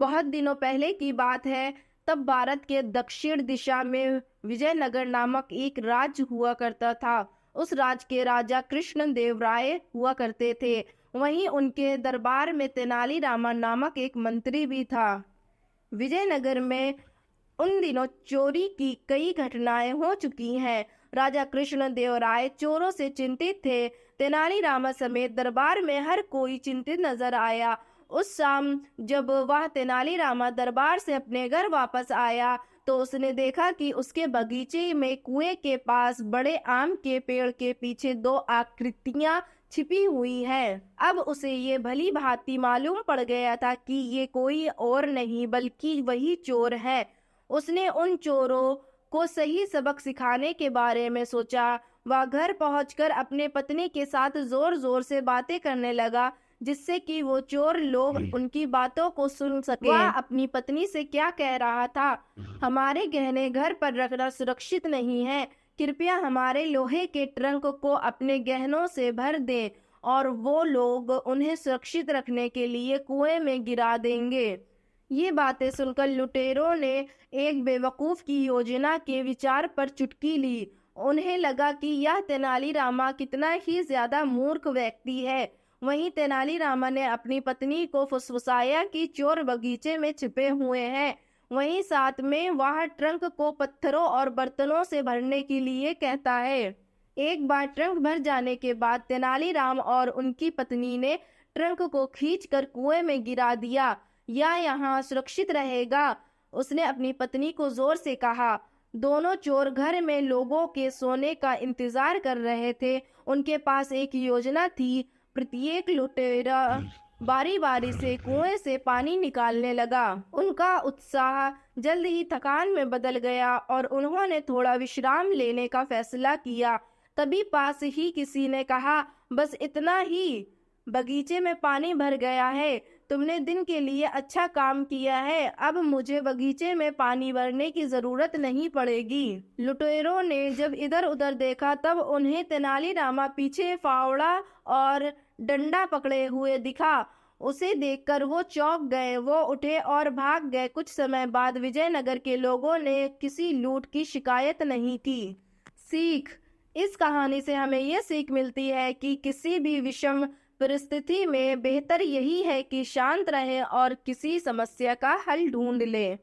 बहुत दिनों पहले की बात है। तब भारत के दक्षिण दिशा में विजयनगर नामक एक राज्य हुआ करता था। उस राज्य के राजा कृष्ण देव राय हुआ करते थे। वहीं उनके दरबार में तेनाली रामा नामक एक मंत्री भी था। विजयनगर में उन दिनों चोरी की कई घटनाएं हो चुकी हैं। राजा कृष्ण देव राय चोरों से चिंतित थे। तेनाली रामा समेत दरबार में हर कोई चिंतित नजर आया। उस शाम जब वह तेनाली रामा दरबार से अपने घर वापस आया तो उसने देखा कि उसके बगीचे में कुएं के पास बड़े आम के पेड़ के पीछे दो आकृतियां छिपी हुई हैं। अब उसे ये भली भांति मालूम पड़ गया था कि ये कोई और नहीं बल्कि वही चोर है। उसने उन चोरों को सही सबक सिखाने के बारे में सोचा। वह घर पहुंचकर अपने पत्नी के साथ जोर जोर से बातें करने लगा जिससे कि वो चोर लोग उनकी बातों को सुन सके। वह अपनी पत्नी से क्या कह रहा था? हमारे गहने घर पर रखना सुरक्षित नहीं है। कृपया हमारे लोहे के ट्रंक को अपने गहनों से भर दें और वो लोग उन्हें सुरक्षित रखने के लिए कुएं में गिरा देंगे। ये बातें सुनकर लुटेरों ने एक बेवकूफ की योजना के विचार पर चुटकी ली। उन्हें लगा कि यह तेनालीरामा कितना ही ज्यादा मूर्ख व्यक्ति है। वहीं तेनालीरामा ने अपनी पत्नी को फुसफुसाया कि चोर बगीचे में छिपे हुए हैं। वहीं साथ में वह ट्रंक को पत्थरों और बर्तनों से भरने के लिए कहता है। एक बार ट्रंक भर जाने के बाद तेनालीराम और उनकी पत्नी ने ट्रंक को खींचकर कुएं में गिरा दिया। या यहाँ सुरक्षित रहेगा, उसने अपनी पत्नी को जोर से कहा। दोनों चोर घर में लोगों के सोने का इंतजार कर रहे थे। उनके पास एक योजना थी। प्रत्येक लुटेरा बारी बारी से कुएं से पानी निकालने लगा। उनका उत्साह जल्द ही थकान में बदल गया और उन्होंने थोड़ा विश्राम लेने का फैसला किया। तभी पास ही किसी ने कहा, बस इतना ही, बगीचे में पानी भर गया है। तुमने दिन के लिए अच्छा काम किया है। अब मुझे बगीचे में पानी भरने की जरूरत नहीं पड़ेगी। लुटेरों ने जब इधर उधर देखा तब उन्हें तेनालीरामा पीछे फावड़ा और डंडा पकड़े हुए दिखा। उसे देखकर वो चौंक गए। वो उठे और भाग गए। कुछ समय बाद विजयनगर के लोगों ने किसी लूट की शिकायत नहीं की। सीख: इस कहानी से हमें यह सीख मिलती है कि किसी भी विषम परिस्थिति में बेहतर यही है कि शांत रहें और किसी समस्या का हल ढूंढ लें।